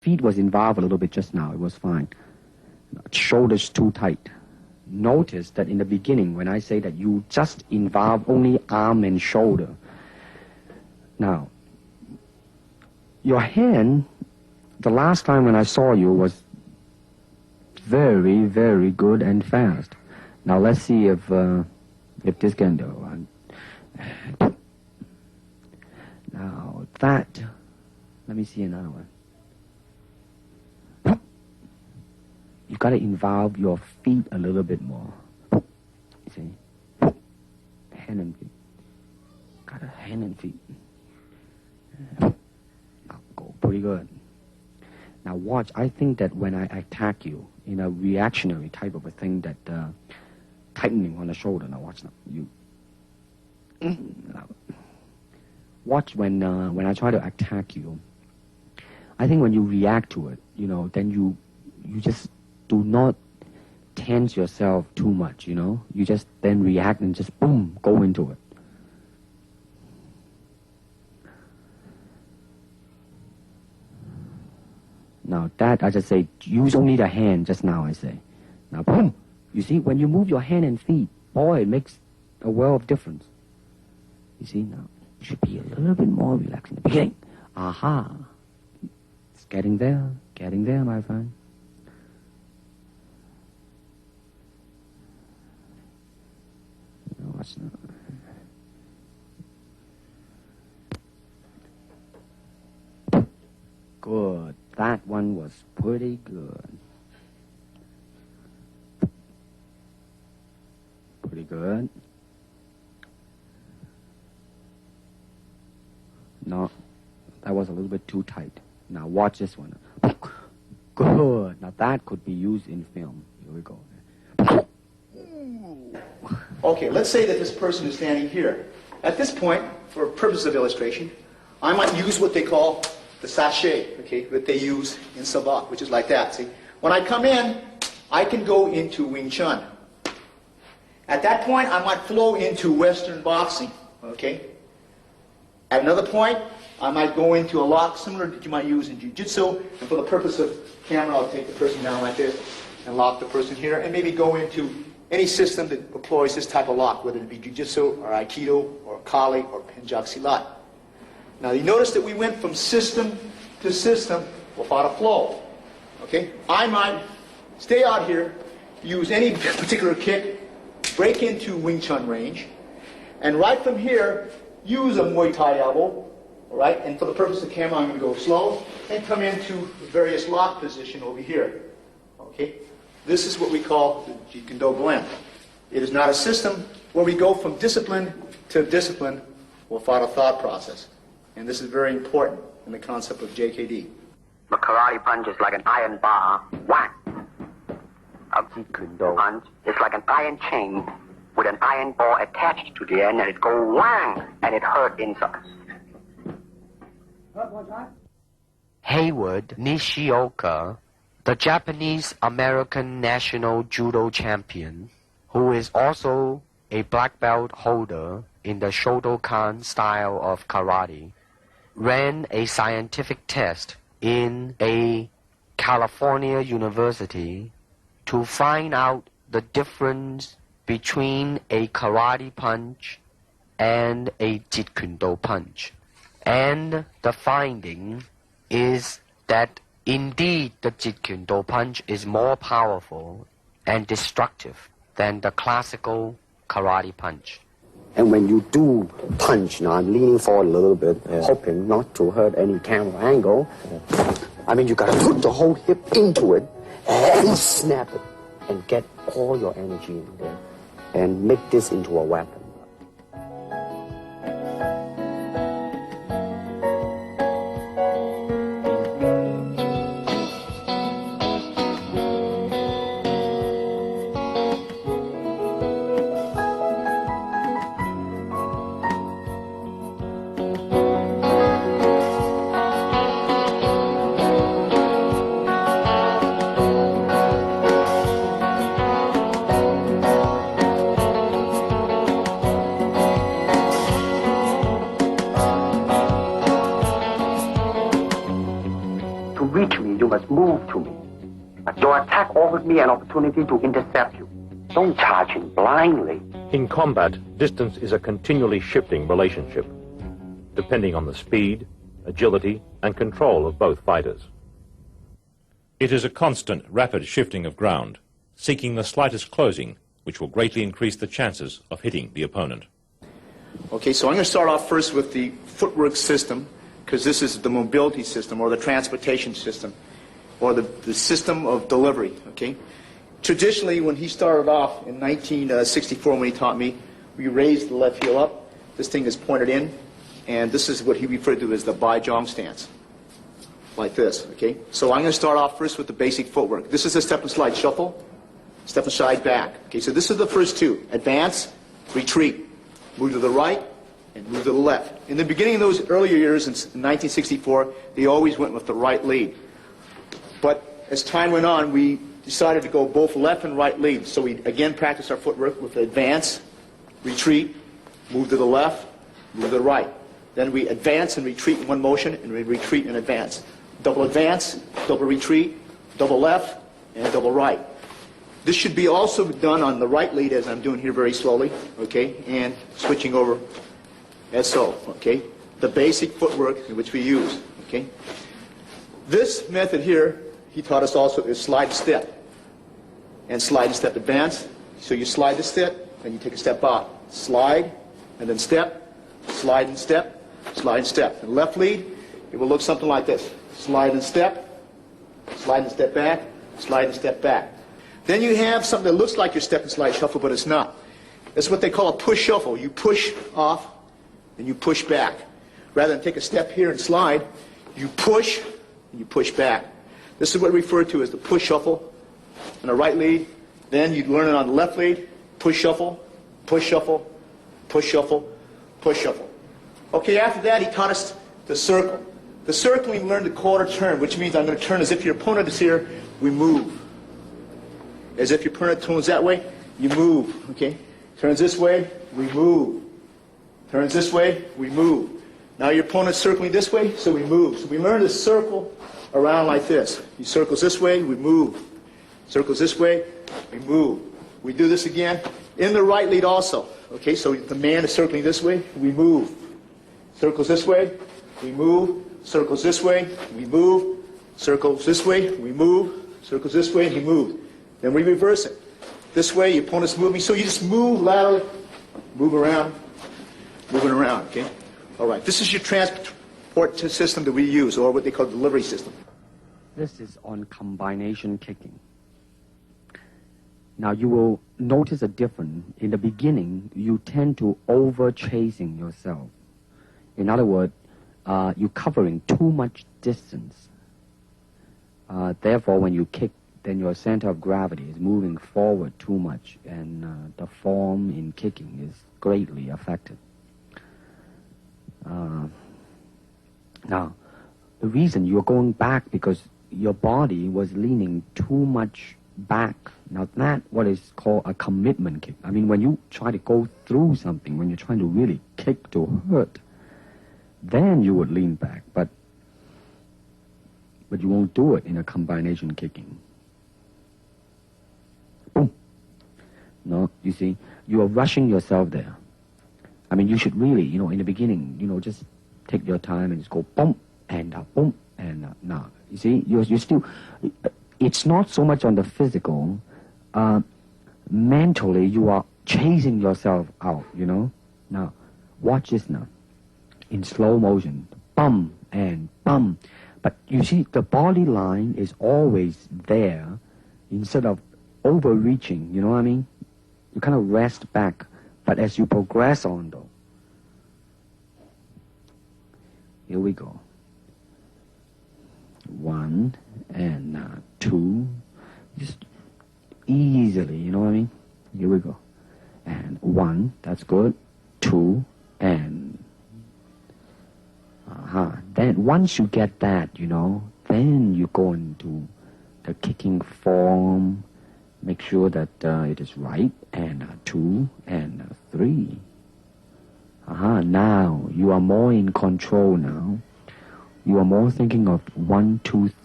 Feet was involved a little bit just now. It was fine. Shoulders too tight. Notice that in the beginning, when I say that you just involve only arm and shoulder. Now, your hand, the last time when I saw you was very, very good and fast. Now let's see if this can do. Now that, let me see another one. You got to involve your feet a little bit more. You see? Hand and feet. Got a hand and feet. Go pretty good. Now watch, I think that when I attack you in a reactionary type of a thing that tightening on the shoulder. Now watch now. You now, watch when I try to attack you. I think when you react to it, you know, then you just do not tense yourself too much, you know. You just then react and just boom, go into it. Now that, I just say, use only the hand just now, I say. Now boom, you see, when you move your hand and feet, boy, it makes a world of difference. You see, now, you should be a little bit more relaxed in the beginning. Aha. It's getting there, my friend. Watch now. Good. That one was pretty good. Pretty good. No, that was a little bit too tight. Now watch this one. Good. Now that could be used in film. Here we go. Okay, let's say that this person is standing here. At this point, for purposes of illustration, I might use what they call the sachet, okay, that they use in Savate, which is like that. See, when I come in, I can go into Wing Chun. At that point, I might flow into Western boxing, okay. At another point, I might go into a lock similar that you might use in Jiu-Jitsu, and for the purpose of camera, I'll take the person down like this and lock the person here, and maybe go into any system that employs this type of lock, whether it be Jiu-Jitsu or Aikido or Kali or Penjak Silat. Now you notice that we went from system to system without a flow. Okay? I might stay out here, use any particular kick, break into Wing Chun range, and right from here, use a Muay Thai elbow, all right? And for the purpose of the camera, I'm going to go slow and come into various lock position over here. Okay? This is what we call the Jeet Kune Do blend. It is not a system where we go from discipline to discipline without a thought process. And this is very important in the concept of JKD. The karate punch is like an iron bar. Whack! A Jeet Kune Do punch is like an iron chain with an iron ball attached to the end, and it go whang, and it hurt inside. Hayward Nishioka, the Japanese-American national judo champion, who is also a black belt holder in the Shotokan style of karate, ran a scientific test in a California university to find out the difference between a karate punch and a Jeet Kune Do punch. And the finding is that indeed the Jeet Kune Do punch is more powerful and destructive than the classical karate punch. And when you do punch, now I'm leaning forward a little bit, hoping not to hurt any camera angle. I mean, you gotta put the whole hip into it and snap it and get all your energy in there and make this into a weapon. me, you must move to me. But your attack offered me an opportunity to intercept you. Don't charge him blindly. In combat, distance is a continually shifting relationship, depending on the speed, agility, and control of both fighters. It is a constant, rapid shifting of ground, seeking the slightest closing, which will greatly increase the chances of hitting the opponent. Okay, so I'm going to start off first with the footwork system, because this is the mobility system or the transportation system or the system of delivery, okay? Traditionally, when he started off in 1964 when he taught me, we raised the left heel up. This thing is pointed in, and this is what he referred to as the Bai-Jong stance, like this, okay? So I'm going to start off first with the basic footwork. This is a step and slide shuffle, step and slide back. Okay, so this is the first two. Advance, retreat, move to the right, and move to the left. In the beginning of those earlier years in 1964, they always went with the right lead. But as time went on, we decided to go both left and right lead. So we again practiced our footwork with advance, retreat, move to the left, move to the right. Then we advance and retreat in one motion, and we retreat and advance. Double advance, double retreat, double left, and double right. This should be also done on the right lead as I'm doing here very slowly, okay, and switching over as so, okay. The basic footwork in which we use, okay. This method here, he taught us also, is slide and step. And slide and step advance. So you slide the step, and you take a step out. Slide, and then step, slide and step, slide and step. And left lead, it will look something like this. Slide and step back, slide and step back. Then you have something that looks like your step and slide shuffle, but it's not. It's what they call a push shuffle. You push off, and you push back. Rather than take a step here and slide, you push, and you push back. This is what we refer to as the push shuffle on the right lead. Then you'd learn it on the left lead. Push shuffle, push shuffle, push shuffle, push shuffle. Okay, after that, he taught us the circle. The circle, we learned the quarter turn, which means I'm going to turn as if your opponent is here, we move. As if your opponent turns that way, you move, okay? Turns this way, we move. Turns this way, we move. Now your opponent's circling this way, so we move. So we learn to circle around like this. He circles this way, we move. Circles this way, we move. We do this again in the right lead also. Okay, so the man is circling this way, we move. Circles this way, we move. Circles this way, we move. Circles this way, we move. Circles this way, he moves. Then we reverse it. This way, your opponent's moving, so you just move laterally, move around, moving around, okay? All right, this is your transport system that we use, or what they call delivery system. This is on combination kicking. Now you will notice a difference. In the beginning, you tend to over-chasing yourself. In other words, you're covering too much distance. Therefore, when you kick, then your center of gravity is moving forward too much, and the form in kicking is greatly affected. Now, the reason you're going back because your body was leaning too much back. Now that's what is called a commitment kick. I mean, when you try to go through something, when you're trying to really kick to hurt, then you would lean back, but you won't do it in a combination kicking. Boom. No, you see, you are rushing yourself there. I mean, you should really, in the beginning, just take your time and just go boom and boom and now. You see, you're still, it's not so much on the physical, mentally you are chasing yourself out, Now, watch this now. In slow motion, bum and bum. But you see, the body line is always there instead of overreaching, you know what I mean? You kind of rest back. But as you progress on, though, here we go. 1 and 2, just easily, you know what I mean? Here we go. And 1, that's good. 2, and then once you get that, then you go into the kicking form, make sure that it is right, and 2 and 3. Now you are more in control now. You are more thinking of 1, 2, 3.